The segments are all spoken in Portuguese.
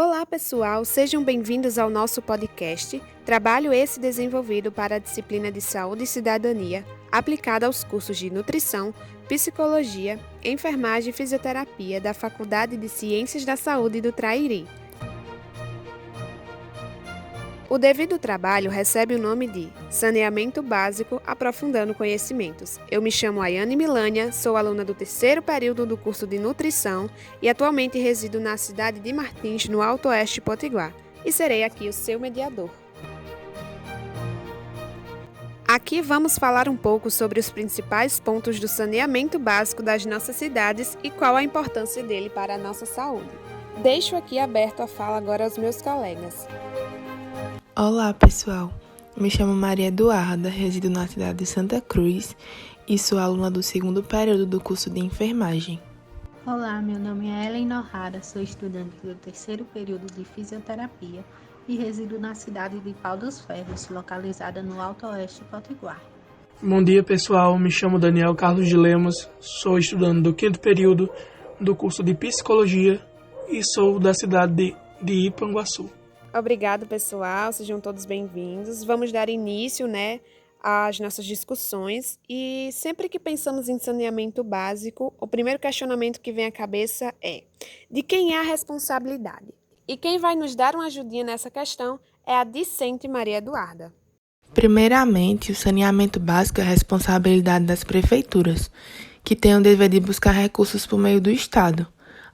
Olá, pessoal! Sejam bem-vindos ao nosso podcast, trabalho esse desenvolvido para a disciplina de Saúde e Cidadania, aplicada aos cursos de Nutrição, Psicologia, Enfermagem e Fisioterapia da Faculdade de Ciências da Saúde do Trairi. O devido trabalho recebe o nome de Saneamento Básico Aprofundando Conhecimentos. Eu me chamo Ayane Milânia, sou aluna do terceiro período do curso de Nutrição e atualmente resido na cidade de Martins, no Alto Oeste Potiguar, e serei aqui o seu mediador. Aqui vamos falar um pouco sobre os principais pontos do saneamento básico das nossas cidades e qual a importância dele para a nossa saúde. Deixo aqui aberto a fala agora aos meus colegas. Olá, pessoal. Me chamo Maria Eduarda, resido na cidade de Santa Cruz e sou aluna do segundo período do curso de Enfermagem. Olá, meu nome é Ellen Nohara, sou estudante do terceiro período de Fisioterapia e resido na cidade de Pau dos Ferros, localizada no Alto Oeste Potiguar. Bom dia, pessoal. Me chamo Daniel Carlos de Lemos, sou estudante do quinto período do curso de Psicologia e sou da cidade de Ipanguaçu. Obrigado, pessoal. Sejam todos bem-vindos. Vamos dar início, às nossas discussões. E sempre que pensamos em saneamento básico, o primeiro questionamento que vem à cabeça é: de quem é a responsabilidade? E quem vai nos dar uma ajudinha nessa questão é a discente Maria Eduarda. Primeiramente, o saneamento básico é a responsabilidade das prefeituras, que têm o dever de buscar recursos por meio do Estado,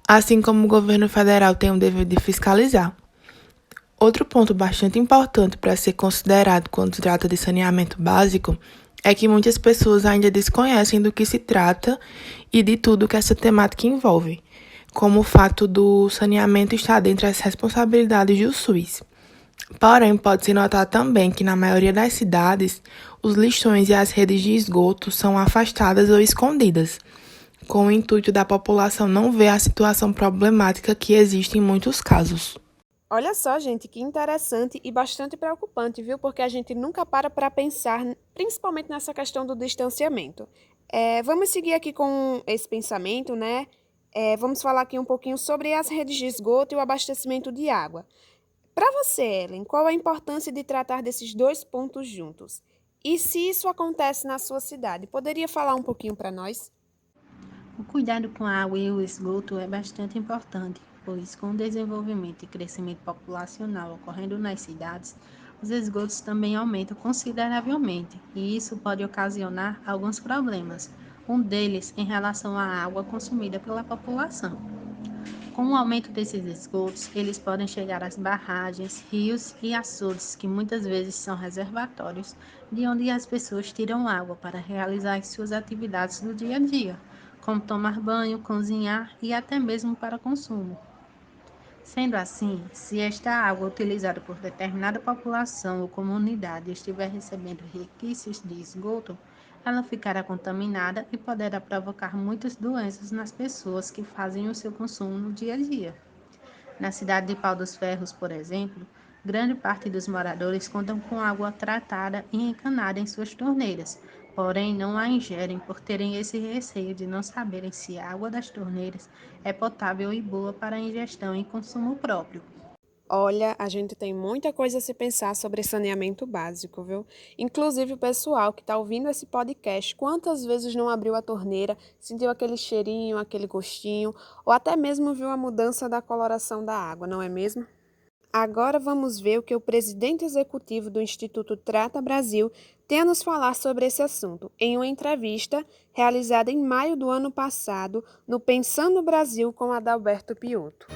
assim como o governo federal tem o dever de fiscalizar. Outro ponto bastante importante para ser considerado quando se trata de saneamento básico é que muitas pessoas ainda desconhecem do que se trata e de tudo que essa temática envolve, como o fato do saneamento estar dentre as responsabilidades do SUS. Porém, pode-se notar também que na maioria das cidades, os lixões e as redes de esgoto são afastadas ou escondidas, com o intuito da população não ver a situação problemática que existe em muitos casos. Olha só, gente, que interessante e bastante preocupante, viu? Porque a gente nunca para pensar, principalmente nessa questão do distanciamento. Vamos seguir aqui com esse pensamento, vamos falar aqui um pouquinho sobre as redes de esgoto e o abastecimento de água. Para você, Ellen, qual a importância de tratar desses dois pontos juntos? E se isso acontece na sua cidade, poderia falar um pouquinho para nós? O cuidado com a água e o esgoto é bastante importante, pois com o desenvolvimento e crescimento populacional ocorrendo nas cidades, os esgotos também aumentam consideravelmente, e isso pode ocasionar alguns problemas, um deles em relação à água consumida pela população. Com o aumento desses esgotos, eles podem chegar às barragens, rios e açudes, que muitas vezes são reservatórios, de onde as pessoas tiram água para realizar as suas atividades do dia a dia, como tomar banho, cozinhar e até mesmo para consumo. Sendo assim, se esta água utilizada por determinada população ou comunidade estiver recebendo resquícios de esgoto, ela ficará contaminada e poderá provocar muitas doenças nas pessoas que fazem o seu consumo no dia a dia. Na cidade de Pau dos Ferros, por exemplo, grande parte dos moradores contam com água tratada e encanada em suas torneiras, porém não a ingerem por terem esse receio de não saberem se a água das torneiras é potável e boa para ingestão e consumo próprio. Olha, a gente tem muita coisa a se pensar sobre saneamento básico, viu? Inclusive o pessoal que está ouvindo esse podcast, quantas vezes não abriu a torneira, sentiu aquele cheirinho, aquele gostinho, ou até mesmo viu a mudança da coloração da água, não é mesmo? Agora vamos ver o que o presidente executivo do Instituto Trata Brasil tem a nos falar sobre esse assunto, em uma entrevista realizada em maio do ano passado no Pensando Brasil com Adalberto Piotto.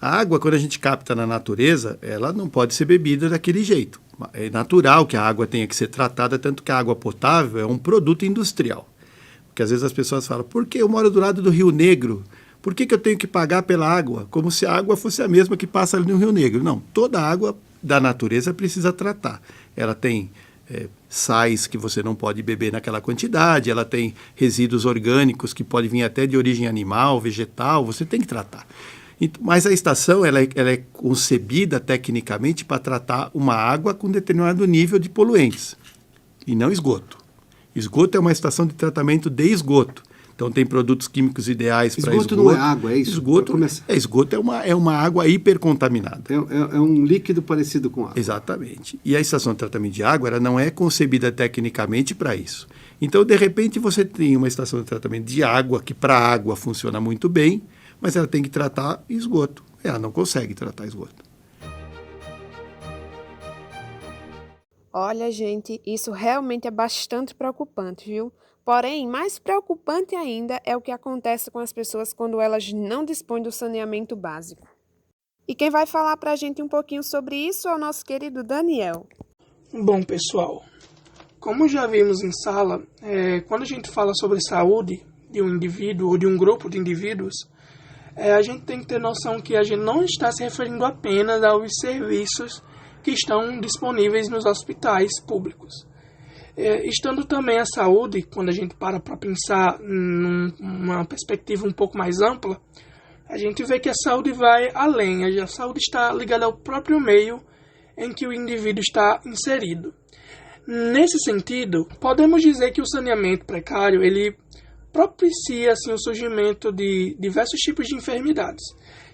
A água, quando a gente capta na natureza, ela não pode ser bebida daquele jeito. É natural que a água tenha que ser tratada, tanto que a água potável é um produto industrial. Porque às vezes as pessoas falam: por que eu moro do lado do Rio Negro? Por que eu tenho que pagar pela água? Como se a água fosse a mesma que passa ali no Rio Negro. Não, toda água da natureza precisa tratar. Ela tem sais que você não pode beber naquela quantidade, ela tem resíduos orgânicos que podem vir até de origem animal, vegetal, você tem que tratar. Mas a estação ela é concebida tecnicamente para tratar uma água com determinado nível de poluentes, e não esgoto. Esgoto é uma estação de tratamento de esgoto. Então tem produtos químicos ideais para esgoto. Esgoto não é água, é isso? Esgoto é uma água hipercontaminada. É um líquido parecido com água. Exatamente. E a estação de tratamento de água ela não é concebida tecnicamente para isso. Então, de repente, você tem uma estação de tratamento de água que para água funciona muito bem, mas ela tem que tratar esgoto. Ela não consegue tratar esgoto. Olha, gente, isso realmente é bastante preocupante, viu? Porém, mais preocupante ainda é o que acontece com as pessoas quando elas não dispõem do saneamento básico. E quem vai falar para a gente um pouquinho sobre isso é o nosso querido Daniel. Bom, pessoal, como já vimos em sala, quando a gente fala sobre saúde de um indivíduo ou de um grupo de indivíduos, a gente tem que ter noção que a gente não está se referindo apenas aos serviços que estão disponíveis nos hospitais públicos. Estando também a saúde, quando a gente para pensar numa perspectiva um pouco mais ampla, a gente vê que a saúde vai além, a saúde está ligada ao próprio meio em que o indivíduo está inserido. Nesse sentido, podemos dizer que o saneamento precário ele propicia assim, o surgimento de diversos tipos de enfermidades,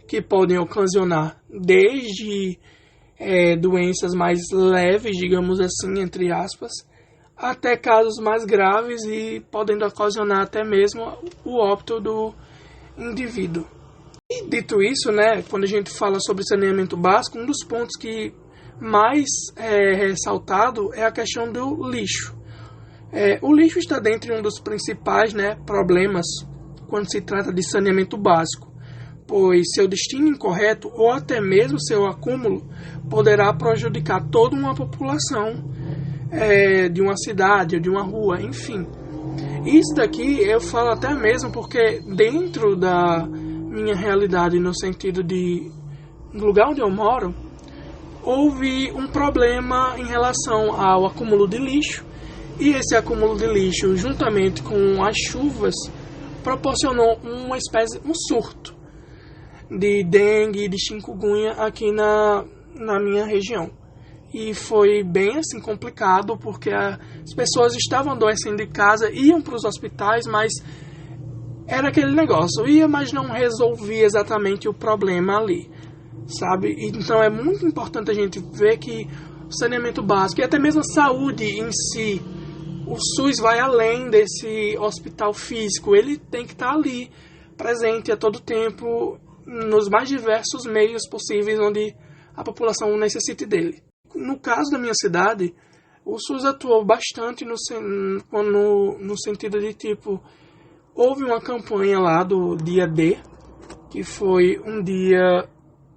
que podem ocasionar desde doenças mais leves, digamos assim, entre aspas, até casos mais graves e podendo ocasionar até mesmo o óbito do indivíduo. E dito isso, quando a gente fala sobre saneamento básico, um dos pontos que mais ressaltado é a questão do lixo. O lixo está dentre um dos principais problemas quando se trata de saneamento básico, pois seu destino incorreto ou até mesmo seu acúmulo poderá prejudicar toda uma população de uma cidade ou de uma rua, enfim. Isso daqui eu falo até mesmo porque dentro da minha realidade, no sentido do lugar onde eu moro, houve um problema em relação ao acúmulo de lixo, e esse acúmulo de lixo, juntamente com as chuvas, proporcionou um surto de dengue e de chikungunya aqui na minha região. E foi bem assim complicado, porque as pessoas estavam adoecendo em casa, iam para os hospitais, mas era aquele negócio, ia, mas não resolvia exatamente o problema ali, sabe? Então é muito importante a gente ver que o saneamento básico e até mesmo a saúde em si, o SUS vai além desse hospital físico, ele tem que estar ali, presente a todo tempo, nos mais diversos meios possíveis onde a população necessite dele. No caso da minha cidade, o SUS atuou bastante no sentido de houve uma campanha lá do dia D, que foi um dia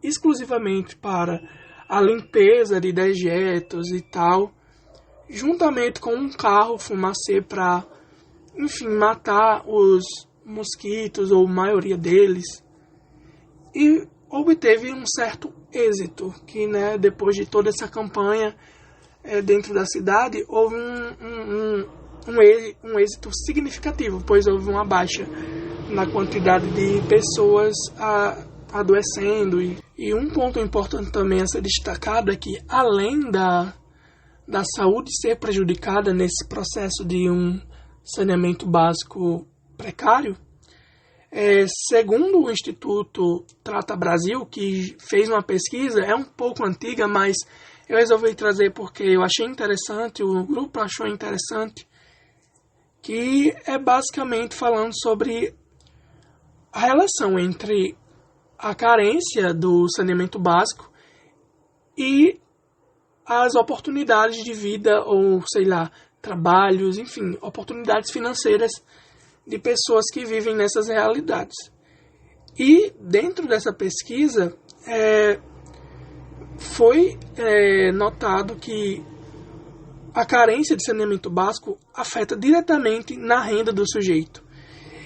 exclusivamente para a limpeza de dejetos e tal, juntamente com um carro fumacê para, enfim, matar os mosquitos, ou a maioria deles, e obteve um certo êxito, que depois de toda essa campanha dentro da cidade, houve um êxito significativo, pois houve uma baixa na quantidade de pessoas adoecendo. E um ponto importante também a ser destacado é que, além da saúde ser prejudicada nesse processo de um saneamento básico precário, segundo o Instituto Trata Brasil, que fez uma pesquisa, é um pouco antiga, mas eu resolvi trazer porque eu achei interessante, o grupo achou interessante, que é basicamente falando sobre a relação entre a carência do saneamento básico e as oportunidades de vida, ou trabalhos, enfim, oportunidades financeiras de pessoas que vivem nessas realidades. E dentro dessa pesquisa foi notado que a carência de saneamento básico afeta diretamente na renda do sujeito.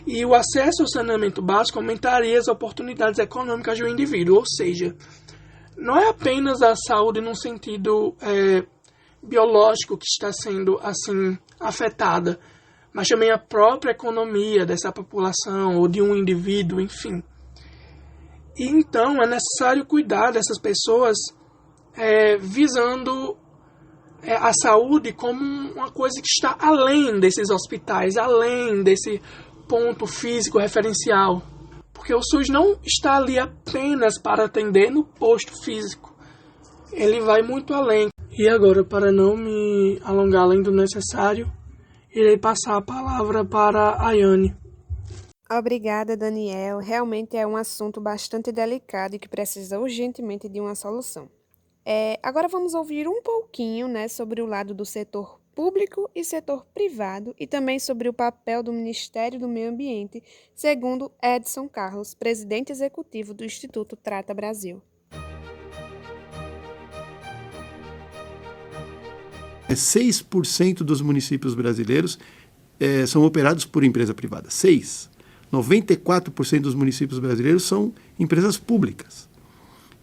E o acesso ao saneamento básico aumentaria as oportunidades econômicas do indivíduo, ou seja, não é apenas a saúde num sentido biológico que está sendo assim afetada, mas também a própria economia dessa população ou de um indivíduo, enfim. E então é necessário cuidar dessas pessoas visando a saúde como uma coisa que está além desses hospitais, além desse ponto físico referencial, porque o SUS não está ali apenas para atender no posto físico, ele vai muito além. E agora, para não me alongar além do necessário, irei passar a palavra para a Ayane. Obrigada, Daniel. Realmente é um assunto bastante delicado e que precisa urgentemente de uma solução. Agora vamos ouvir um pouquinho, né, sobre o lado do setor público e setor privado e também sobre o papel do Ministério do Meio Ambiente, segundo Edson Carlos, presidente executivo do Instituto Trata Brasil. 6% dos municípios brasileiros são operados por empresa privada. 6%. 94% dos municípios brasileiros são empresas públicas.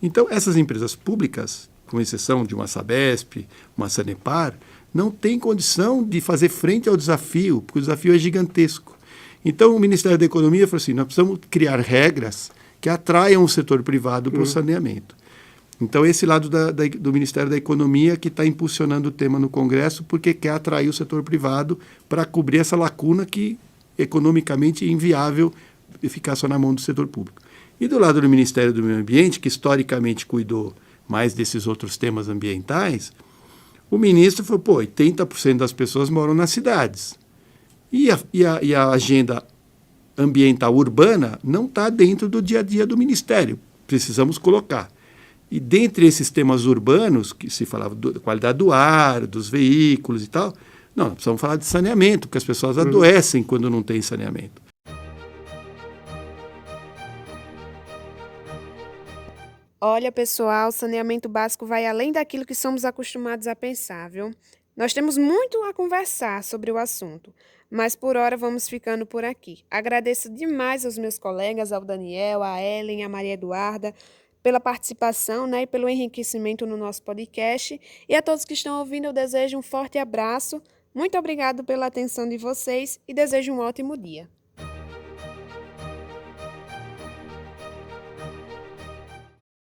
Então, essas empresas públicas, com exceção de uma Sabesp, uma Sanepar, não têm condição de fazer frente ao desafio, porque o desafio é gigantesco. Então, o Ministério da Economia falou assim, nós precisamos criar regras que atraiam o setor privado para o saneamento. Então, esse lado do Ministério da Economia que está impulsionando o tema no Congresso, porque quer atrair o setor privado para cobrir essa lacuna que economicamente inviável ficar só na mão do setor público. E do lado do Ministério do Meio Ambiente, que historicamente cuidou mais desses outros temas ambientais, o ministro falou, 80% das pessoas moram nas cidades. E a agenda ambiental urbana não está dentro do dia a dia do Ministério. Precisamos colocar. E dentre esses temas urbanos, que se falava da qualidade do ar, dos veículos e tal, não, precisamos falar de saneamento, porque as pessoas adoecem quando não tem saneamento. Olha, pessoal, saneamento básico vai além daquilo que somos acostumados a pensar, viu? Nós temos muito a conversar sobre o assunto, mas por hora vamos ficando por aqui. Agradeço demais aos meus colegas, ao Daniel, a Ellen, a Maria Eduarda, pela participação, né, e pelo enriquecimento no nosso podcast. E a todos que estão ouvindo, eu desejo um forte abraço. Muito obrigado pela atenção de vocês e desejo um ótimo dia.